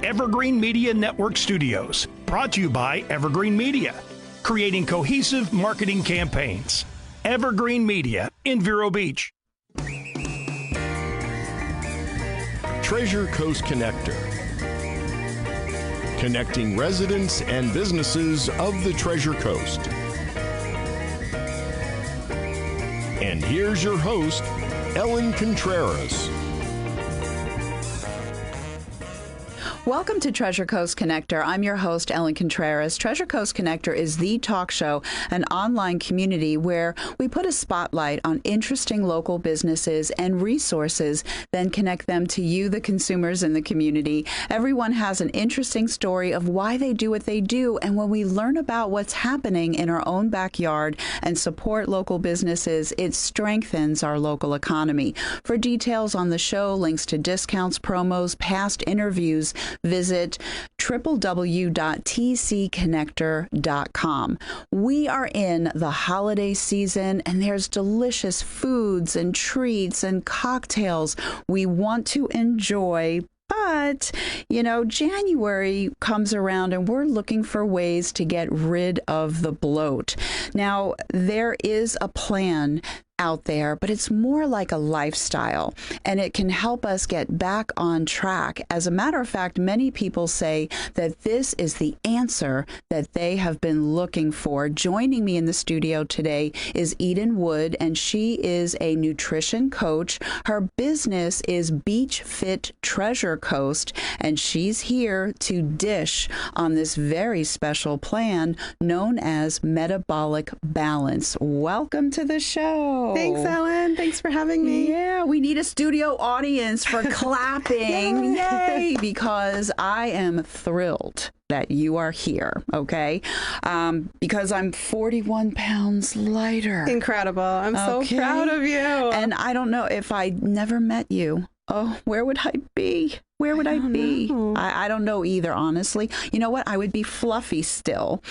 Evergreen Media Network Studios, brought to you by Evergreen Media, creating cohesive marketing campaigns. Evergreen Media in Vero Beach. Treasure Coast Connector, connecting residents and businesses of the Treasure Coast. And here's your host, Ellen Contreras. Welcome to Treasure Coast Connector. I'm your host, Ellen Contreras. Treasure Coast Connector is the talk show, an online community where we put a spotlight on interesting local businesses and resources, then connect them to you, the consumers in the community. Everyone has an interesting story of why they do what they do, and when we learn about what's happening in our own backyard and support local businesses, it strengthens our local economy. For details on the show, links to discounts, promos, past interviews, visit www.tcconnector.com. We are in the holiday season, and there's delicious foods and treats and cocktails we want to enjoy. But, January comes around and we're looking for ways to get rid of the bloat. Now, there is a plan out there, but it's more like a lifestyle, and it can help us get back on track. As a matter of fact, many people say that this is the answer that they have been looking for. Joining me in the studio today is Eden Wood, and she is a nutrition coach. Her business is Beach Fit Treasure Coast, and she's here to dish on this very special plan known as Metabolic Balance. Welcome to the show. Thanks, Ellen. Thanks for having me. Yeah, we need a studio audience for clapping. Yay! Because I am thrilled that you are here, okay? Because I'm 41 pounds lighter. Incredible. I'm so proud of you. And I don't know, if I never met you, where would I be? Where would I be? I don't know either, honestly. You know what? I would be fluffy still.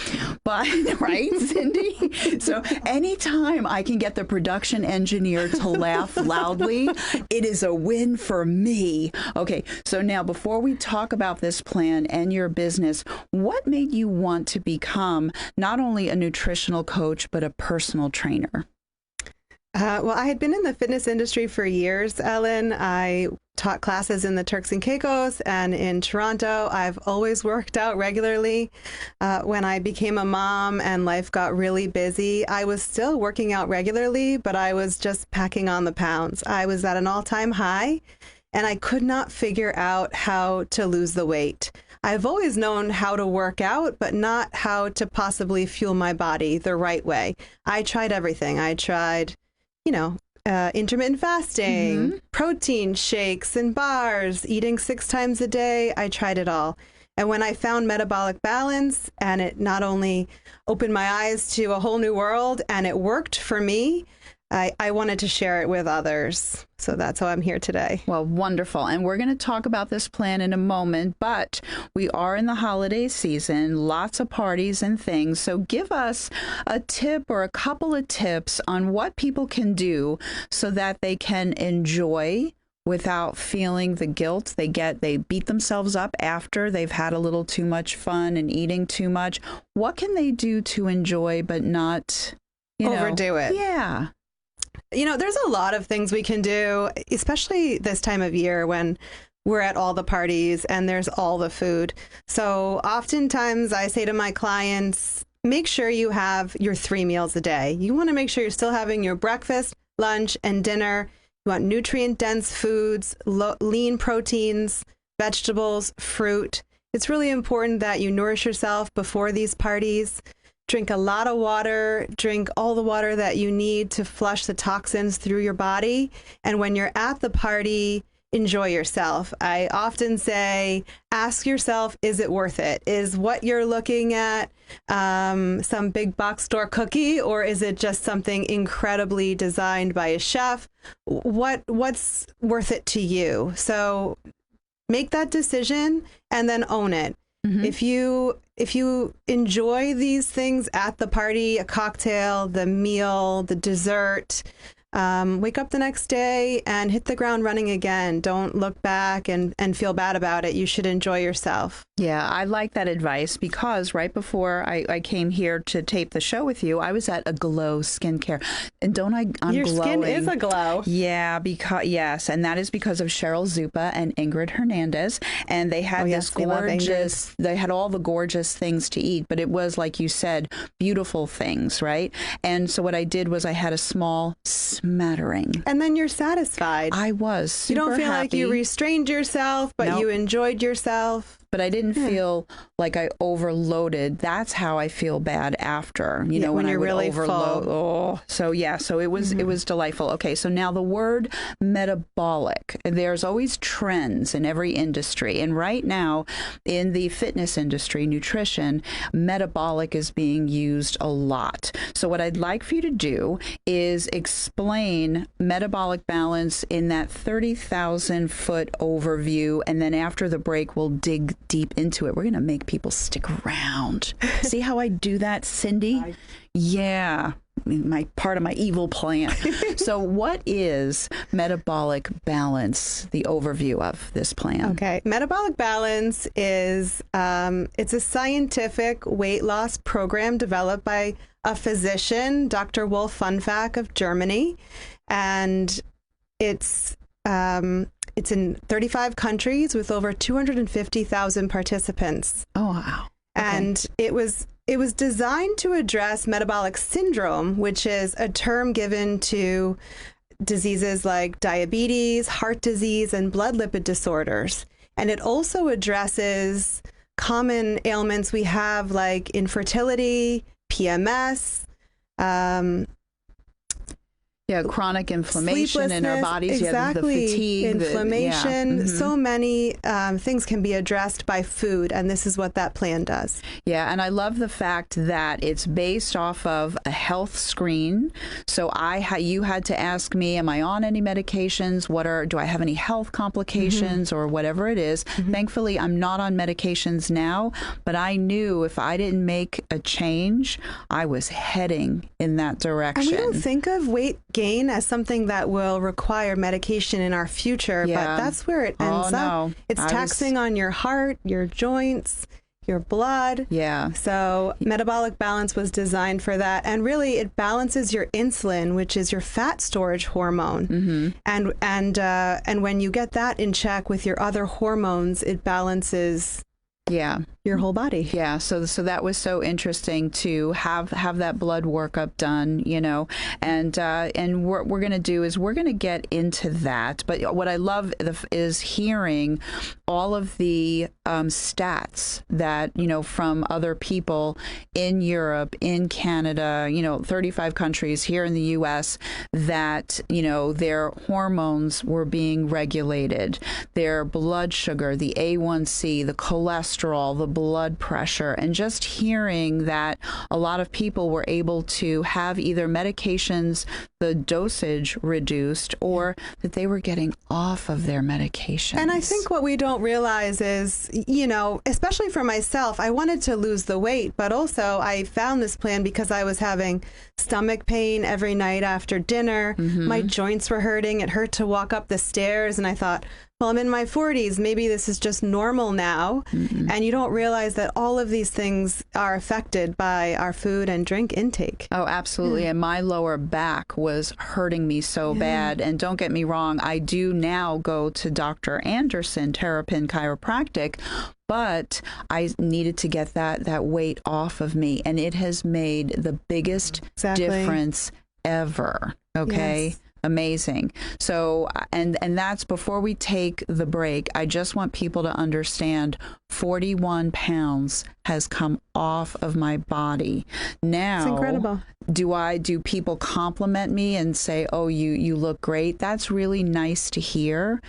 But, right, Cindy? So anytime I can get the production engineer to laugh loudly, it is a win for me. Okay, so now before we talk about this plan and your business, what made you want to become not only a nutritional coach, but a personal trainer? Well, I had been in the fitness industry for years, Ellen. I taught classes in the Turks and Caicos and in Toronto. I've always worked out regularly. When I became a mom and life got really busy, I was still working out regularly, but I was just packing on the pounds. I was at an all-time high, and I could not figure out how to lose the weight. I've always known how to work out, but not how to possibly fuel my body the right way. I tried everything. I tried intermittent fasting, protein shakes and bars, eating 6 times a day. I tried it all. And when I found Metabolic Balance, and it not only opened my eyes to a whole new world, and it worked for me, I wanted to share it with others. So that's how I'm here today. Well, wonderful. And we're going to talk about this plan in a moment, but we are in the holiday season, lots of parties and things. So give us a tip or a couple of tips on what people can do so that they can enjoy without feeling the guilt they beat themselves up after they've had a little too much fun and eating too much. What can they do to enjoy but not overdo it? Yeah. There's a lot of things we can do, especially this time of year when we're at all the parties and there's all the food. So oftentimes I say to my clients, make sure you have your 3 meals a day. You want to make sure you're still having your breakfast, lunch, and dinner. You want nutrient-dense foods, lean proteins, vegetables, fruit. It's really important that you nourish yourself before these parties. Drink a lot of water, drink all the water that you need to flush the toxins through your body. And when you're at the party, enjoy yourself. I often say, ask yourself, is it worth it? Is what you're looking at some big box store cookie, or is it just something incredibly designed by a chef? What's worth it to you? So make that decision and then own it. Mm-hmm. If you enjoy these things at the party, a cocktail, the meal, the dessert, wake up the next day and hit the ground running again. Don't look back and feel bad about it. You should enjoy yourself. Yeah, I like that advice because right before I came here to tape the show with you, I was at a Glow skincare. And I'm Your glowing. skin is a glow. Yeah, yes. And that is because of Cheryl Zupa and Ingrid Hernandez. And they had this gorgeous, they had all the gorgeous things to eat, but it was, like you said, beautiful things, right? And so what I did was I had a small smattering. And then you're satisfied. I was super You don't feel happy. like you restrained yourself, but Nope. you enjoyed yourself. But I didn't feel like I overloaded. That's how I feel bad after, you know, when you're I would really overload. full. Oh, so yeah, so it was delightful. Okay, so now the word metabolic. There's always trends in every industry, and right now in the fitness industry, nutrition, metabolic is being used a lot. So what I'd like for you to do is explain metabolic balance in that 30,000-foot overview, and then after the break, we'll dig deep into it. We're going to make people stick around. See how I do that, Cindy? Yeah. Part of my evil plan. So what is metabolic balance, the overview of this plan? Okay. Metabolic Balance is it's a scientific weight loss program developed by a physician, Dr. Wolf Funfack of Germany. And it's in 35 countries with over 250,000 participants. Oh, wow. Okay. And it was designed to address metabolic syndrome, which is a term given to diseases like diabetes, heart disease, and blood lipid disorders. And it also addresses common ailments we have like infertility, PMS, chronic inflammation in our bodies. Exactly. The fatigue, inflammation. So many things can be addressed by food, and this is what that plan does. Yeah, and I love the fact that it's based off of a health screen. So you had to ask me, am I on any medications? Do I have any health complications or whatever it is? Thankfully, I'm not on medications now, but I knew if I didn't make a change, I was heading in that direction. And we don't think of weight gain as something that will require medication in our future, but that's where it ends up. It's taxing on your heart, your joints, your blood. Yeah. So Metabolic Balance was designed for that. And really, it balances your insulin, which is your fat storage hormone. And when you get that in check with your other hormones, it balances your whole body. Yeah, so that was so interesting to have that blood workup done, you know, and what we're going to do is we're going to get into that. But what I love is hearing all of the stats that, you know, from other people in Europe, in Canada, you know, 35 countries here in the U.S. that, you know, their hormones were being regulated, their blood sugar, the A1C, the cholesterol, the blood pressure, and just hearing that a lot of people were able to have either medications, the dosage reduced, or that they were getting off of their medications. And I think what we don't realize is, you know, especially for myself, I wanted to lose the weight, but also I found this plan because I was having stomach pain every night after dinner. My joints were hurting. It hurt to walk up the stairs. And I thought, well, I'm in my 40s. Maybe this is just normal now. And you don't realize that all of these things are affected by our food and drink intake. Oh, absolutely. And my lower back was hurting me so bad. And don't get me wrong, I do now go to Dr. Anderson, Terrapin Chiropractic, but I needed to get that weight off of me. And it has made the biggest difference ever. Okay. Yes. Amazing. So, and that's before we take the break. I just want people to understand 41 pounds has come off of my body. Now, it's incredible. Do people compliment me and say, oh, you look great? That's really nice to hear.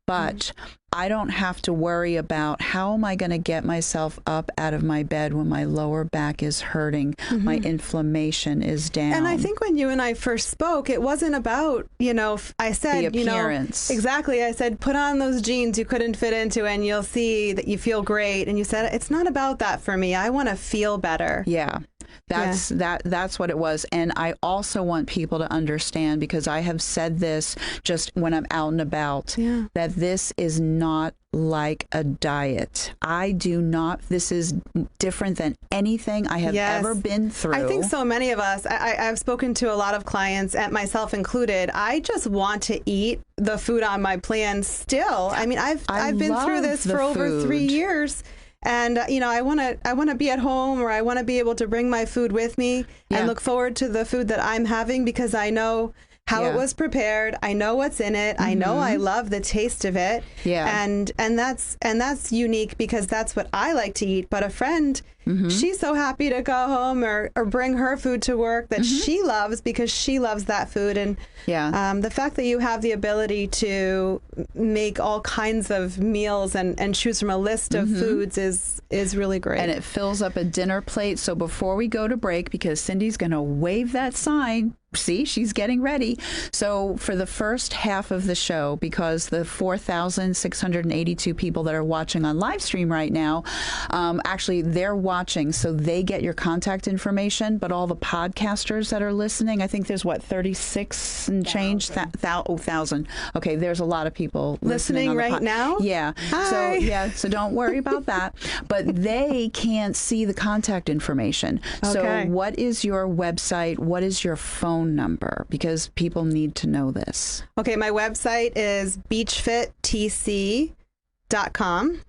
But I don't have to worry about how am I going to get myself up out of my bed when my lower back is hurting, my inflammation is down. And I think when you and I first spoke, it wasn't about, you know, I said, the appearance. You know, exactly. I said, put on those jeans you couldn't fit into and you'll see that you feel great. And you said, it's not about that for me. I want to feel better. Yeah. That's what it was. And I also want people to understand, because I have said this just when I'm out and about, that this is not like a diet. This is different than anything I have ever been through. I think so many of us, I've spoken to a lot of clients, and myself included, I just want to eat the food on my plan still. I mean, I've been through this for over 3 years. And, I want to be at home, or I want to be able to bring my food with me and look forward to the food that I'm having, because I know how it was prepared. I know what's in it. I know I love the taste of it. Yeah. And that's unique, because that's what I like to eat. But a friend, she's so happy to go home or bring her food to work that she loves, because she loves that food. And the fact that you have the ability to make all kinds of meals and choose from a list of foods is really great. And it fills up a dinner plate. So before we go to break, because Cindy's going to wave that sign, see, she's getting ready. So for the first half of the show, because the 4,682 people that are watching on live stream right now, actually they're watching, so they get your contact information. But all the podcasters that are listening, I think there's 36 and change thousand. Okay, there's a lot of people listening right now. Yeah. Hi. So don't worry about that. But they can't see the contact information. Okay. So what is your website? What is your phone number? Because people need to know this. Okay, my website is beachfittc.com.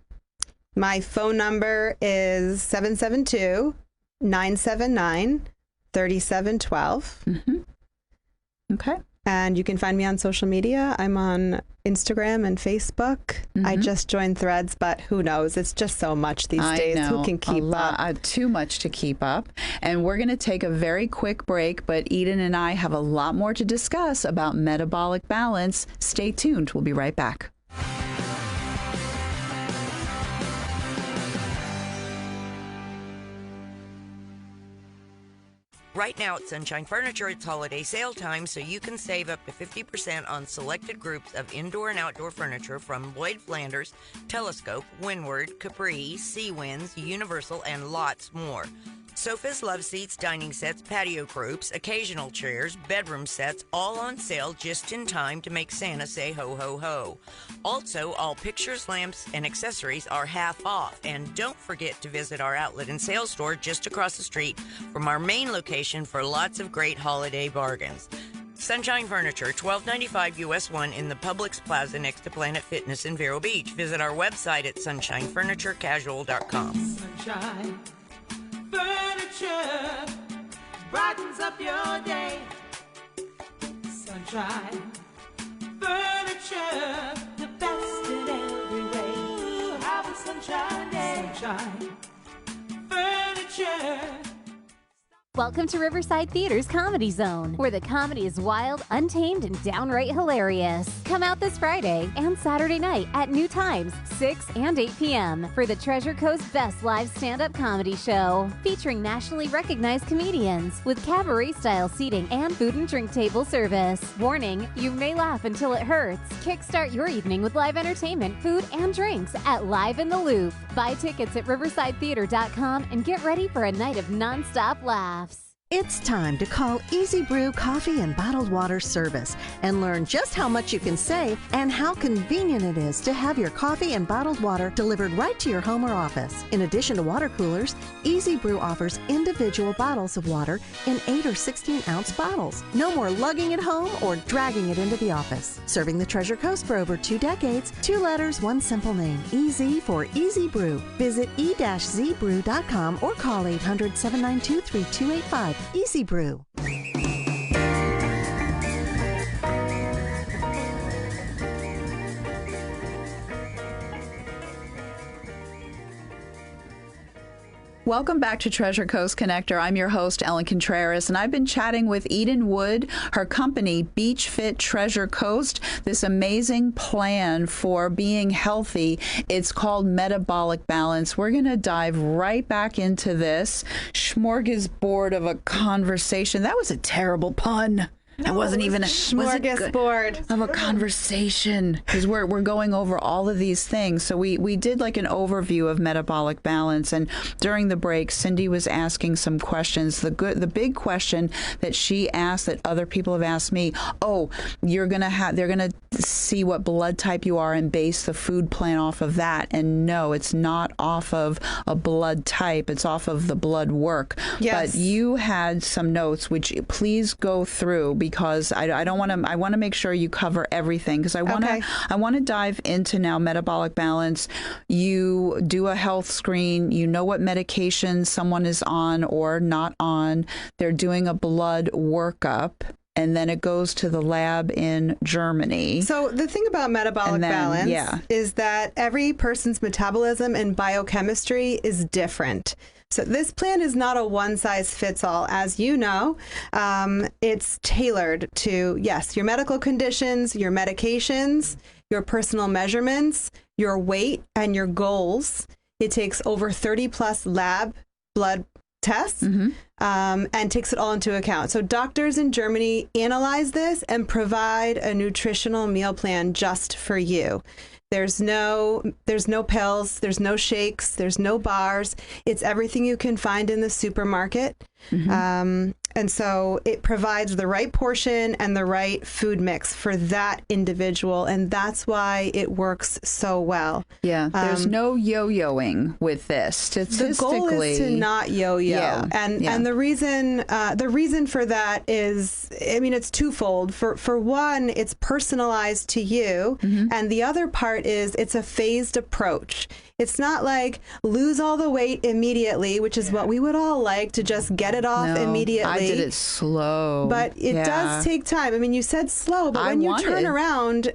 My phone number is 772-979-3712. Okay. And you can find me on social media. I'm on Instagram and Facebook. I just joined Threads, but who knows? It's just so much these days. Who can keep up? Too much to keep up. And we're going to take a very quick break, but Eden and I have a lot more to discuss about metabolic balance. Stay tuned. We'll be right back. Right now at Sunshine Furniture, it's holiday sale time, so you can save up to 50% on selected groups of indoor and outdoor furniture from Lloyd Flanders, Telescope, Windward, Capri, Sea Winds, Universal, and lots more. Sofas, love seats, dining sets, patio groups, occasional chairs, bedroom sets, all on sale just in time to make Santa say ho, ho, ho. Also, all pictures, lamps, and accessories are half off. And don't forget to visit our outlet and sales store just across the street from our main location for lots of great holiday bargains. Sunshine Furniture, 1295 US 1 in the Publix Plaza next to Planet Fitness in Vero Beach. Visit our website at sunshinefurniturecasual.com. Sunshine Furniture brightens up your day. Sunshine Furniture, the best in every way. Ooh, have a sunshine day. Sunshine Furniture. Welcome to Riverside Theater's Comedy Zone, where the comedy is wild, untamed, and downright hilarious. Come out this Friday and Saturday night at new times, 6 and 8 p.m. for the Treasure Coast Best Live Stand-Up Comedy Show, featuring nationally recognized comedians with cabaret-style seating and food and drink table service. Warning, you may laugh until it hurts. Kickstart your evening with live entertainment, food, and drinks at Live in the Loop. Buy tickets at riversidetheater.com and get ready for a night of nonstop laughs. It's time to call Easy Brew Coffee and Bottled Water Service and learn just how much you can save and how convenient it is to have your coffee and bottled water delivered right to your home or office. In addition to water coolers, Easy Brew offers individual bottles of water in 8 or 16-ounce bottles. No more lugging it home or dragging it into the office. Serving the Treasure Coast for over 2 decades, 2 letters, 1 simple name. Easy for Easy Brew. Visit e-zbrew.com or call 800-792-3285. Easy Brew. Welcome back to Treasure Coast Connector. I'm your host, Ellen Contreras, and I've been chatting with Eden Wood, her company, Beach Fit Treasure Coast, this amazing plan for being healthy. It's called Metabolic Balance. We're going to dive right back into this smorgasbord of a conversation. That was a terrible pun. It wasn't even a smorgasbord of a conversation because we're going over all of these things. So we did like an overview of metabolic balance, and during the break, Cindy was asking some questions. The big question that she asked that other people have asked me: oh, they're gonna see what blood type you are and base the food plan off of that. And no, it's not off of a blood type; it's off of the blood work. Yes. But you had some notes, which please go through, because I don't want to. I want to make sure you cover everything, because I want to dive into now metabolic balance. You do a health screen. You know what medication someone is on or not on. They're doing a blood workup, and then it goes to the lab in Germany. So the thing about metabolic balance is that every person's metabolism and biochemistry is different. So this plan is not a one-size-fits-all. As you know, it's tailored to, yes, your medical conditions, your medications, your personal measurements, your weight, and your goals. It takes over 30-plus lab blood tests and takes it all into account. So doctors in Germany analyze this and provide a nutritional meal plan just for you. There's no pills, there's no shakes, there's no bars. It's everything you can find in the supermarket. And so it provides the right portion and the right food mix for that individual. And that's why it works so well. Yeah, there's no yo-yoing with this. Statistically, the goal is to not yo-yo. And the reason for that is, I mean, it's twofold. For one, it's personalized to you. And the other part is it's a phased approach. It's not like lose all the weight immediately, which is what we would all like, to just get it off immediately. I did it slow. But it does take time. I mean, you said slow, but when you turn around,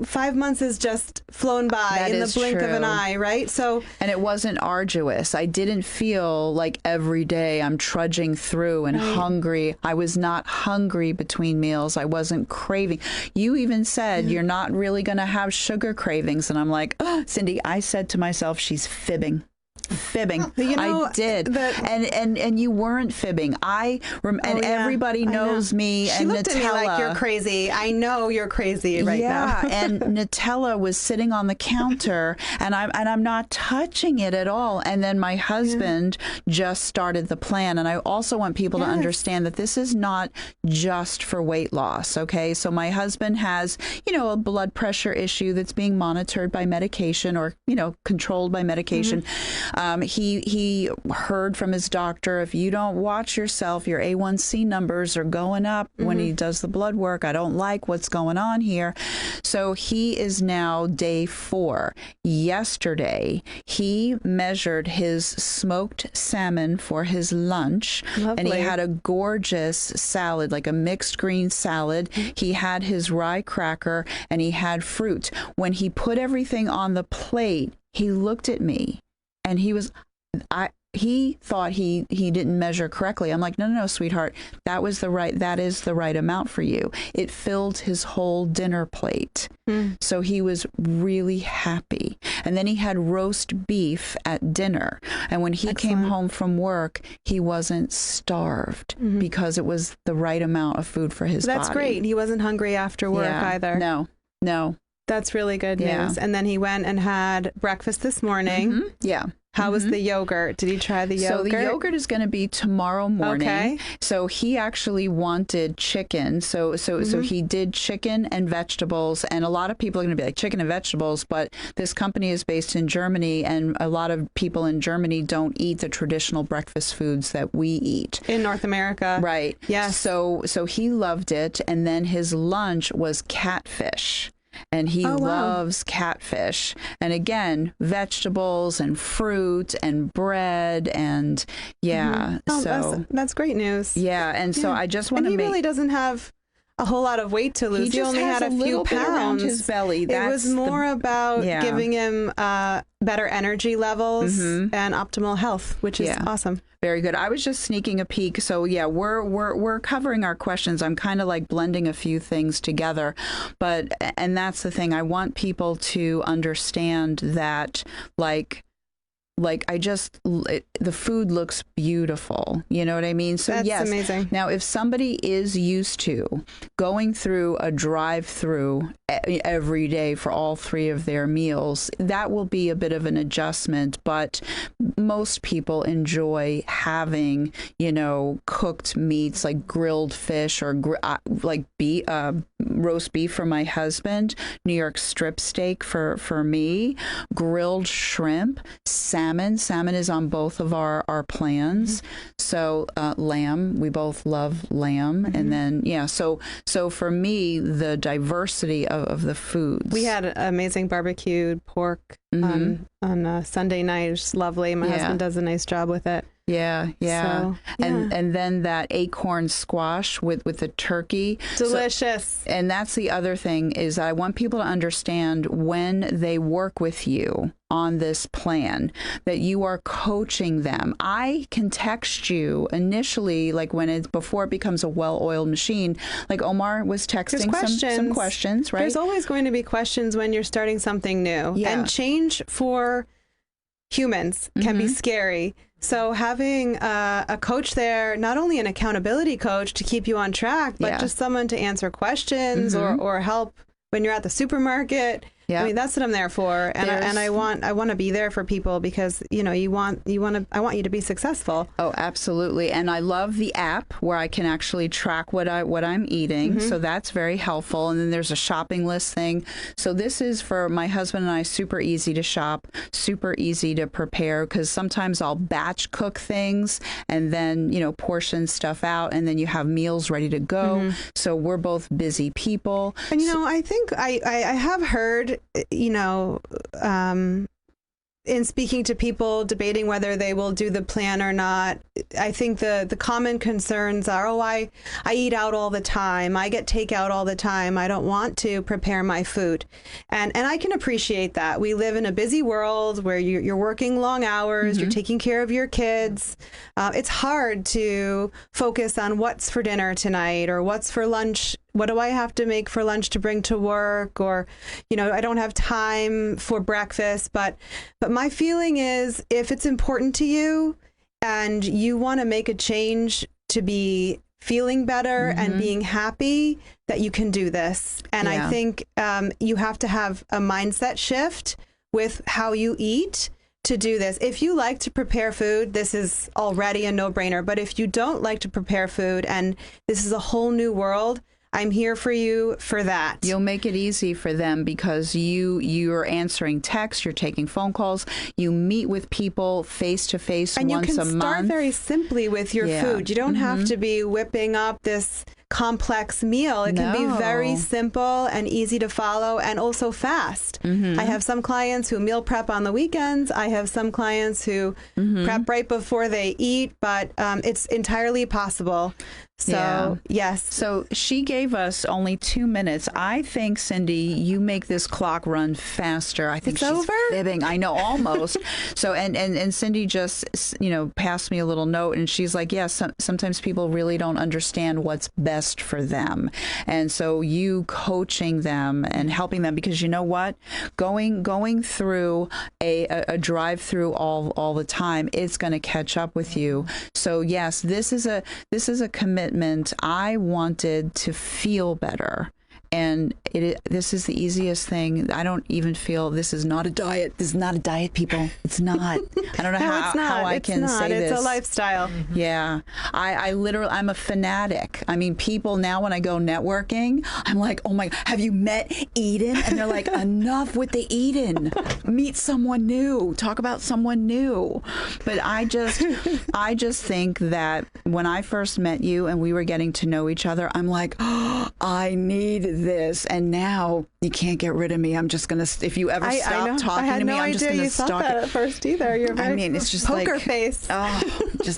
5 months has just flown by in the blink of an eye, right? So, and it wasn't arduous. I didn't feel like every day I'm trudging through and hungry. I was not hungry between meals. I wasn't craving. You even said you're not really going to have sugar cravings. And I'm like, oh, Cindy, I said to myself, she's fibbing. I did, and you weren't fibbing. Everybody knows me. She and looked Nutella. at me like, you're crazy. I know you're crazy right now. And Nutella was sitting on the counter, and I'm not touching it at all. And then my husband just started the plan. And I also want people to understand that this is not just for weight loss. Okay, so my husband has, a blood pressure issue that's being monitored by medication, or controlled by medication. He heard from his doctor, if you don't watch yourself, your A1C numbers are going up when he does the blood work. I don't like what's going on here. So he is now day 4. Yesterday, he measured his smoked salmon for his lunch. Lovely. And he had a gorgeous salad, like a mixed green salad. He had his rye cracker, and he had fruit. When he put everything on the plate, he looked at me. And he thought he didn't measure correctly. I'm like, no, sweetheart, that is the right amount for you. It filled his whole dinner plate. So he was really happy. And then he had roast beef at dinner. And when he came home from work, he wasn't starved because it was the right amount of food for his body. That's great. He wasn't hungry after work either. No. That's really good news. And then he went and had breakfast this morning. Yeah. How was the yogurt? Did he try the yogurt? So the yogurt is going to be tomorrow morning. Okay. So he actually wanted chicken. So he did chicken and vegetables. And a lot of people are going to be like, chicken and vegetables, but this company is based in Germany, and a lot of people in Germany don't eat the traditional breakfast foods that we eat. In North America. Right. Yes. So he loved it. And then his lunch was catfish. And he loves catfish. And again, vegetables and fruit and bread and so that's great news. Yeah, and so I just want to make. He really doesn't have a whole lot of weight to lose. He only had a few pounds around his belly. It was more about giving him better energy levels and optimal health, which is awesome. Very good. I was just sneaking a peek. So we're covering our questions. I'm kind of like blending a few things together, and that's the thing. I want people to understand that, like, the food looks beautiful. You know what I mean? So That's yes. amazing. Now, if somebody is used to going through a drive-through every day for all 3 of their meals, that will be a bit of an adjustment. But most people enjoy having, cooked meats like grilled fish or roast beef for my husband, New York strip steak for me, grilled shrimp, salmon. Salmon is on both of our plans. So lamb, we both love lamb. And then, so for me, the diversity of the foods. We had amazing barbecued pork on Sunday night. It's just lovely. My husband does a nice job with it. Yeah. So, And then that acorn squash with the turkey. Delicious. And that's the other thing is I want people to understand when they work with you on this plan that you are coaching them. I can text you initially, like before it becomes a well-oiled machine, like Omar was texting some questions, right? There's always going to be questions when you're starting something new. Yeah. And change for humans can be scary. So having a coach there, not only an accountability coach to keep you on track, but just someone to answer questions or help when you're at the supermarket. Yeah. I mean, that's what I'm there for. And I want to be there for people because, I want you to be successful. Oh, absolutely. And I love the app where I can actually track what I'm eating. So that's very helpful. And then there's a shopping list thing. So this is for my husband and I, super easy to shop, super easy to prepare because sometimes I'll batch cook things and then, portion stuff out and then you have meals ready to go. So we're both busy people. And, I think I have heard, in speaking to people debating whether they will do the plan or not, I think the common concerns are, I eat out all the time. I get takeout all the time. I don't want to prepare my food. And I can appreciate that. We live in a busy world where you're working long hours, you're taking care of your kids. It's hard to focus on what's for dinner tonight or what's for lunch. What do I have to make for lunch to bring to work? Or, I don't have time for breakfast. But my feeling is if it's important to you and you want to make a change to be feeling better and being happy, that you can do this. And I think you have to have a mindset shift with how you eat to do this. If you like to prepare food, this is already a no-brainer. But if you don't like to prepare food and this is a whole new world, I'm here for you for that. You'll make it easy for them because you're answering texts, you're taking phone calls, you meet with people face to face once a month. And you can start very simply with your food. You don't have to be whipping up this complex meal. It can be very simple and easy to follow and also fast. I have some clients who meal prep on the weekends. I have some clients who prep right before they eat, but it's entirely possible. So, yes. So she gave us only 2 minutes. I think, Cindy, you make this clock run faster. I think it's she's over? fibbing. I know, almost. So, and Cindy just, passed me a little note and she's like, yes, sometimes people really don't understand what's best for them. And so you coaching them and helping them because you know what? Going through a drive-through all the time, it's going to catch up with you. So yes, this is a commitment. I wanted to feel better. And this is the easiest thing. I don't even feel this is not a diet. This is not a diet, people. It's not. I don't know how I can say this. It's a lifestyle. Yeah. I literally, I'm a fanatic. I mean, people now when I go networking, I'm like, oh my, have you met Eden? And they're like, enough with the Eden. Meet someone new. Talk about someone new. But I just think that when I first met you and we were getting to know each other, I'm like, oh, I need this, and now you can't get rid of me. I'm just gonna. If you ever stop talking to me, I'm just gonna stalk. I had no idea you thought that at first either. You're very it's just poker like face. Oh,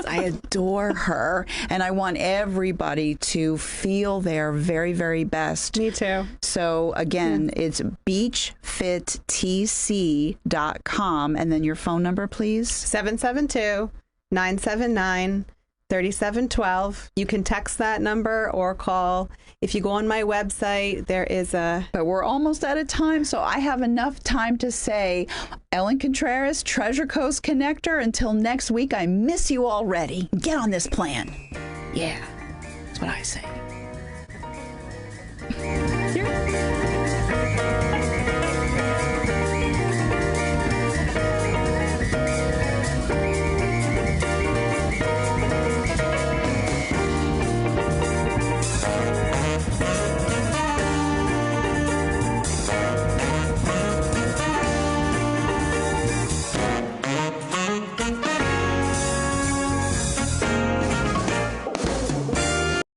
I adore her, and I want everybody to feel their very, very best. Me too. So again, it's beachfittc.com, and then your phone number, please. 772-979-9999. 3712. You can text that number or call. If you go on my website, there is a... But we're almost out of time, so I have enough time to say, Ellen Contreras, Treasure Coast Connector, until next week, I miss you already. Get on this plan. Yeah, that's what I say. Here.